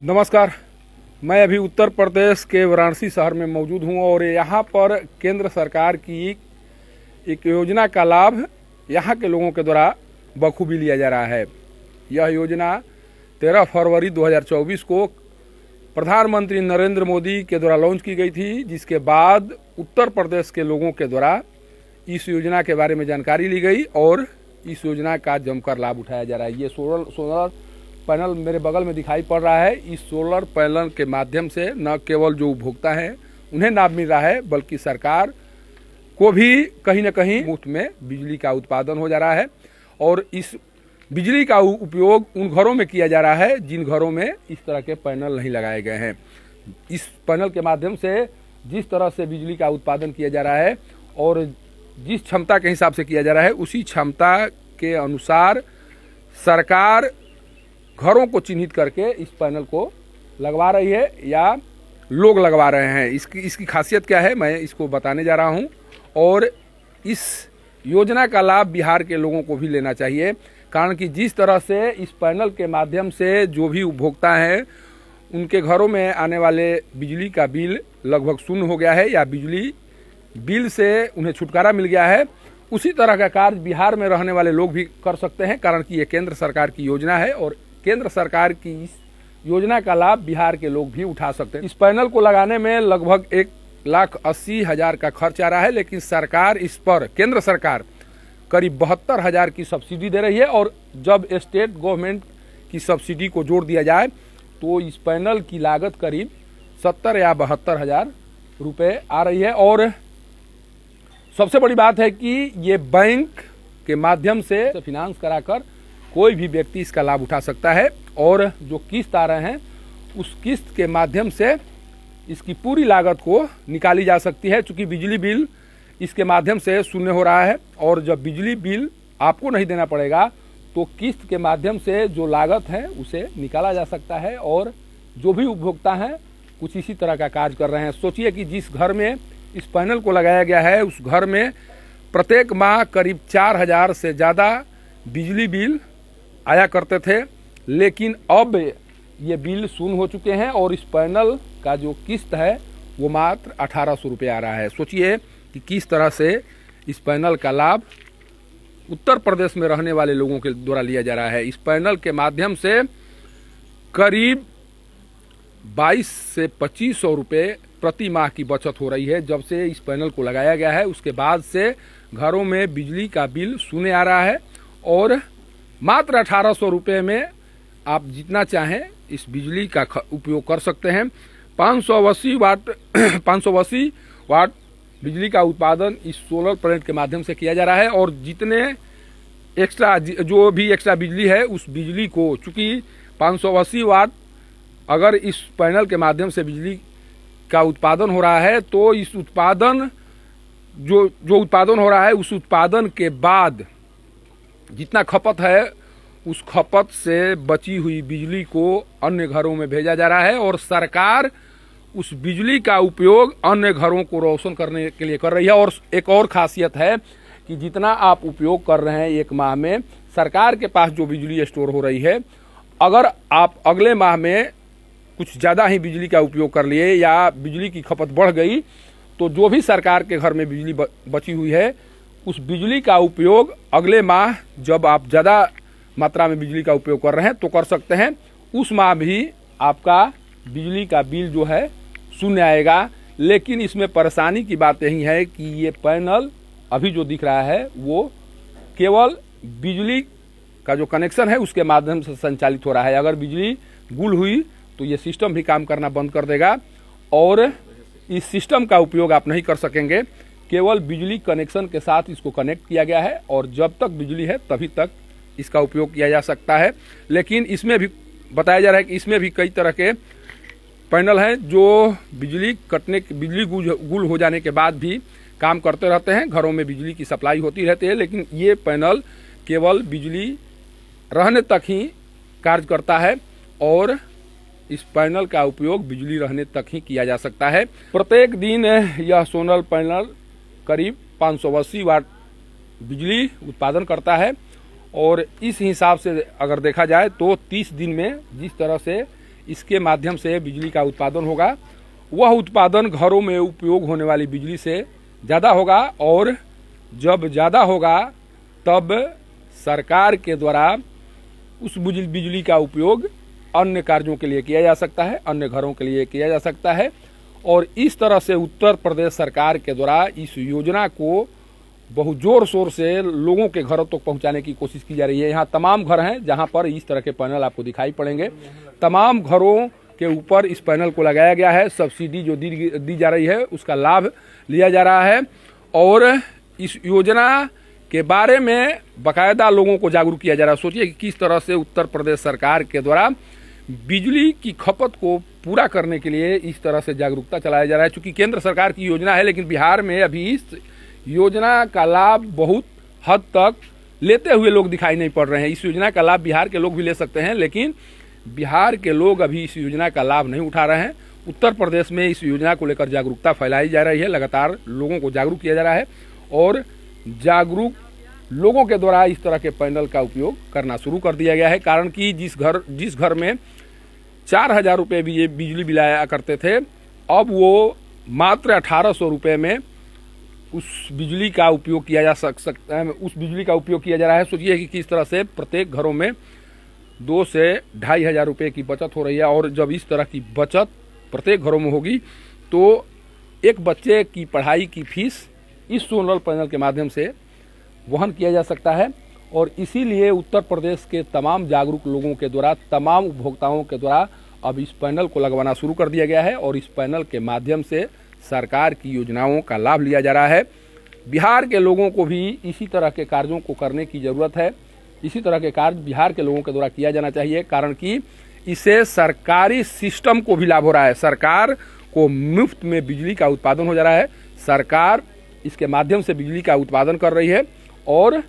नमस्कार। मैं अभी उत्तर प्रदेश के वाराणसी शहर में मौजूद हूं और यहाँ पर केंद्र सरकार की एक योजना का लाभ यहाँ के लोगों के द्वारा बखूबी लिया जा रहा है। यह योजना 13 फरवरी 2024 को प्रधानमंत्री नरेंद्र मोदी के द्वारा लॉन्च की गई थी, जिसके बाद उत्तर प्रदेश के लोगों के द्वारा इस योजना के बारे में जानकारी ली गई और इस योजना का जमकर लाभ उठाया जा रहा है। ये सोलर पैनल मेरे बगल में दिखाई पड़ रहा है। इस सोलर पैनल के माध्यम से न केवल जो उपभोक्ता हैं उन्हें लाभ मिल रहा है, बल्कि सरकार को भी कहीं न कहीं मुफ्त में बिजली का उत्पादन हो जा रहा है। और इस बिजली का उपयोग उन घरों में किया जा रहा है जिन घरों में इस तरह के पैनल नहीं लगाए गए हैं। इस पैनल के माध्यम से जिस तरह से बिजली का उत्पादन किया जा रहा है और जिस क्षमता के हिसाब से किया जा रहा है, उसी क्षमता के अनुसार सरकार घरों को चिन्हित करके इस पैनल को लगवा रही है या लोग लगवा रहे हैं। इसकी खासियत क्या है, मैं इसको बताने जा रहा हूं। और इस योजना का लाभ बिहार के लोगों को भी लेना चाहिए, कारण कि जिस तरह से इस पैनल के माध्यम से जो भी उपभोक्ता हैं उनके घरों में आने वाले बिजली का बिल लगभग शून्य हो गया है या बिजली बिल से उन्हें छुटकारा मिल गया है, उसी तरह का कार्य बिहार में रहने वाले लोग भी कर सकते हैं, कारण कि ये केंद्र सरकार की योजना है और केंद्र सरकार की इस योजना का लाभ बिहार के लोग भी उठा सकते हैं। इस पैनल को लगाने में लगभग 1,80,000 का खर्च आ रहा है, लेकिन सरकार इस पर, केंद्र सरकार करीब 72,000 की सब्सिडी दे रही है। और जब स्टेट गवर्नमेंट की सब्सिडी को जोड़ दिया जाए तो इस पैनल की लागत करीब 70 या 72,000 रुपये आ रही है। और सबसे बड़ी बात है कि ये बैंक के माध्यम से फिनांस कराकर कोई भी व्यक्ति इसका लाभ उठा सकता है और जो किस्त आ रहे हैं उस किस्त के माध्यम से इसकी पूरी लागत को निकाली जा सकती है। चूंकि बिजली बिल इसके माध्यम से शून्य हो रहा है और जब बिजली बिल आपको नहीं देना पड़ेगा तो किस्त के माध्यम से जो लागत है उसे निकाला जा सकता है। और जो भी उपभोक्ता हैं कुछ इसी तरह का कार्य कर रहे हैं। सोचिए कि जिस घर में इस पैनल को लगाया गया है उस घर में प्रत्येक माह करीब 4,000 से ज़्यादा बिजली बिल आया करते थे, लेकिन अब ये बिल शून्य हो चुके हैं और इस पैनल का जो किस्त है वो मात्र 1,800 रुपये आ रहा है। सोचिए कि किस तरह से इस पैनल का लाभ उत्तर प्रदेश में रहने वाले लोगों के द्वारा लिया जा रहा है। इस पैनल के माध्यम से करीब 22 से 2,500 रुपये प्रति माह की बचत हो रही है। जब से इस पैनल को लगाया गया है उसके बाद से घरों में बिजली का बिल शून्य आ रहा है और मात्र 1,800 रुपये में आप जितना चाहें इस बिजली का उपयोग कर सकते हैं। 580 वाट बिजली का उत्पादन इस सोलर प्लेट के माध्यम से किया जा रहा है और जितने जो भी एक्स्ट्रा बिजली है उस बिजली को, चूँकि 580 वाट अगर इस पैनल के माध्यम से बिजली का उत्पादन हो रहा है तो इस उत्पादन जो उत्पादन हो रहा है उस उत्पादन के बाद जितना खपत है उस खपत से बची हुई बिजली को अन्य घरों में भेजा जा रहा है और सरकार उस बिजली का उपयोग अन्य घरों को रोशन करने के लिए कर रही है। और एक और खासियत है कि जितना आप उपयोग कर रहे हैं एक माह में, सरकार के पास जो बिजली स्टोर हो रही है, अगर आप अगले माह में कुछ ज़्यादा ही बिजली का उपयोग कर लिए या बिजली की खपत बढ़ गई तो जो भी सरकार के घर में बिजली बची हुई है उस बिजली का उपयोग अगले माह जब आप ज़्यादा मात्रा में बिजली का उपयोग कर रहे हैं तो कर सकते हैं। उस माह भी आपका बिजली का बिल जो है शून्य आएगा। लेकिन इसमें परेशानी की बात यही है कि ये पैनल अभी जो दिख रहा है वो केवल बिजली का जो कनेक्शन है उसके माध्यम से संचालित हो रहा है। अगर बिजली गुल हुई तो ये सिस्टम भी काम करना बंद कर देगा और इस सिस्टम का उपयोग आप नहीं कर सकेंगे। केवल बिजली कनेक्शन के साथ इसको कनेक्ट किया गया है और जब तक बिजली है तभी तक इसका उपयोग किया जा सकता है। लेकिन इसमें भी बताया जा रहा है कि इसमें भी कई तरह के पैनल हैं जो बिजली गुल हो जाने के बाद भी काम करते रहते हैं, घरों में बिजली की सप्लाई होती रहती है। लेकिन ये पैनल केवल बिजली रहने तक ही कार्य करता है और इस पैनल का उपयोग बिजली रहने तक ही किया जा सकता है। प्रत्येक दिन यह सोलर पैनल करीब 580 वाट बिजली उत्पादन करता है और इस हिसाब से अगर देखा जाए तो 30 दिन में जिस तरह से इसके माध्यम से बिजली का उत्पादन होगा। वह उत्पादन घरों में उपयोग होने वाली बिजली से ज़्यादा होगा और जब ज़्यादा होगा तब सरकार के द्वारा उस बिजली का उपयोग अन्य कार्यों के लिए किया जा सकता है, अन्य घरों के लिए किया जा सकता है। और इस तरह से उत्तर प्रदेश सरकार के द्वारा इस योजना को बहुत जोर शोर से लोगों के घरों तक पहुंचाने की कोशिश की जा रही है। यहाँ तमाम घर हैं जहाँ पर इस तरह के पैनल आपको दिखाई पड़ेंगे। तमाम घरों के ऊपर इस पैनल को लगाया गया है। सब्सिडी जो दी जा रही है उसका लाभ लिया जा रहा है और इस योजना के बारे में बाकायदा लोगों को जागरूक किया जा रहा है। सोचिए कि किस तरह से उत्तर प्रदेश सरकार के द्वारा बिजली की खपत को पूरा करने के लिए इस तरह से जागरूकता चलाया जा रहा है। चूंकि केंद्र सरकार की योजना है, लेकिन बिहार में अभी इस योजना का लाभ बहुत हद तक लेते हुए लोग दिखाई नहीं पड़ रहे हैं। इस योजना का लाभ बिहार के लोग भी ले सकते हैं, लेकिन बिहार के लोग अभी इस योजना का लाभ नहीं उठा रहे हैं। उत्तर प्रदेश में इस योजना को लेकर जागरूकता फैलाई जा रही है, लगातार लोगों को जागरूक किया जा रहा है और जागरूक लोगों के द्वारा इस तरह के पैनल का उपयोग करना शुरू कर दिया गया है। कारण कि जिस घर में 4,000 रुपये भी ये बिजली बिल आया करते थे, अब वो मात्र 1,800 रुपये में उस बिजली का उपयोग किया जा सकता है, उस बिजली का उपयोग किया जा रहा है। सोचिए कि किस तरह से प्रत्येक घरों में 2 से 2,500 रुपये की बचत हो रही है और जब इस तरह की बचत प्रत्येक घरों में होगी तो एक बच्चे की पढ़ाई की फीस इस सोलर पैनल के माध्यम से वहन किया जा सकता है। और इसीलिए उत्तर प्रदेश के तमाम जागरूक लोगों के द्वारा, तमाम उपभोक्ताओं के द्वारा अब इस पैनल को लगवाना शुरू कर दिया गया है और इस पैनल के माध्यम से सरकार की योजनाओं का लाभ लिया जा रहा है। बिहार के लोगों को भी इसी तरह के कार्यों को करने की ज़रूरत है। इसी तरह के कार्य बिहार के लोगों के द्वारा किया जाना चाहिए, कारण कि इससे सरकारी सिस्टम को भी लाभ हो रहा है। सरकार को मुफ्त में बिजली का उत्पादन हो जा रहा है। सरकार इसके माध्यम से बिजली का उत्पादन कर रही है और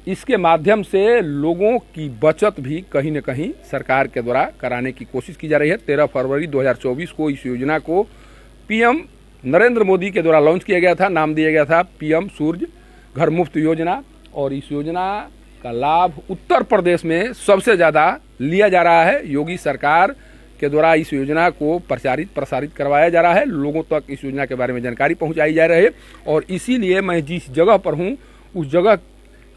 इसके माध्यम से लोगों की बचत भी कहीं न कहीं सरकार के द्वारा कराने की कोशिश की जा रही है। 13 फरवरी 2024 को इस योजना को पीएम नरेंद्र मोदी के द्वारा लॉन्च किया गया था। नाम दिया गया था पीएम सूर्य घर मुफ्त योजना और इस योजना का लाभ उत्तर प्रदेश में सबसे ज़्यादा लिया जा रहा है। योगी सरकार के द्वारा इस योजना को प्रसारित करवाया जा रहा है। लोगों तक इस योजना के बारे में जानकारी पहुंचाई जा रही है और इसीलिए मैं जिस जगह पर हूं उस जगह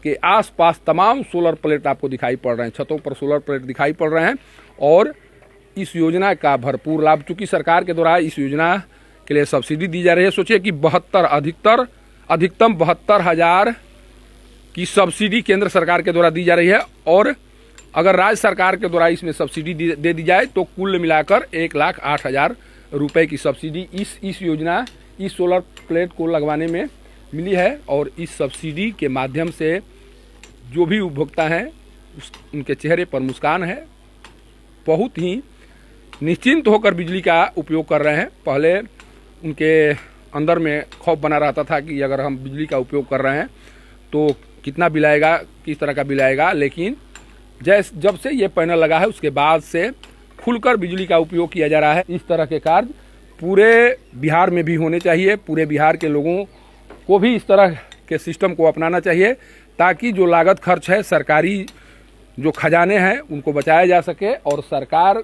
के आसपास तमाम सोलर प्लेट आपको दिखाई पड़ रहे हैं। छतों पर सोलर प्लेट दिखाई पड़ रहे हैं और इस योजना का भरपूर लाभ, चूंकि सरकार के द्वारा इस योजना के लिए सब्सिडी दी जा रही है। सोचिए कि अधिकतम 72,000 की सब्सिडी केंद्र सरकार के द्वारा दी जा रही है और अगर राज्य सरकार के द्वारा इसमें सब्सिडी दे दी जाए तो कुल मिलाकर 1,08,000 रुपये की सब्सिडी इस योजना इस सोलर प्लेट को लगवाने में मिली है। और इस सब्सिडी के माध्यम से जो भी उपभोक्ता हैं उनके चेहरे पर मुस्कान है, बहुत ही निश्चिंत होकर बिजली का उपयोग कर रहे हैं। पहले उनके अंदर में खौफ बना रहता था कि अगर हम बिजली का उपयोग कर रहे हैं तो कितना बिल आएगा, किस तरह का बिल आएगा, लेकिन जब से ये पैनल लगा है उसके बाद से खुलकर बिजली का उपयोग किया जा रहा है। इस तरह के कार्य पूरे बिहार में भी होने चाहिए। पूरे बिहार के लोगों को भी इस तरह के सिस्टम को अपनाना चाहिए ताकि जो लागत खर्च है, सरकारी जो खजाने हैं उनको बचाया जा सके और सरकार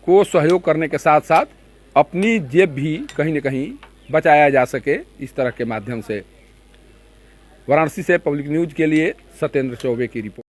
को सहयोग करने के साथ साथ अपनी जेब भी कहीं न कहीं बचाया जा सके इस तरह के माध्यम से। वाराणसी से पब्लिक न्यूज के लिए सत्येंद्र चौबे की रिपोर्ट।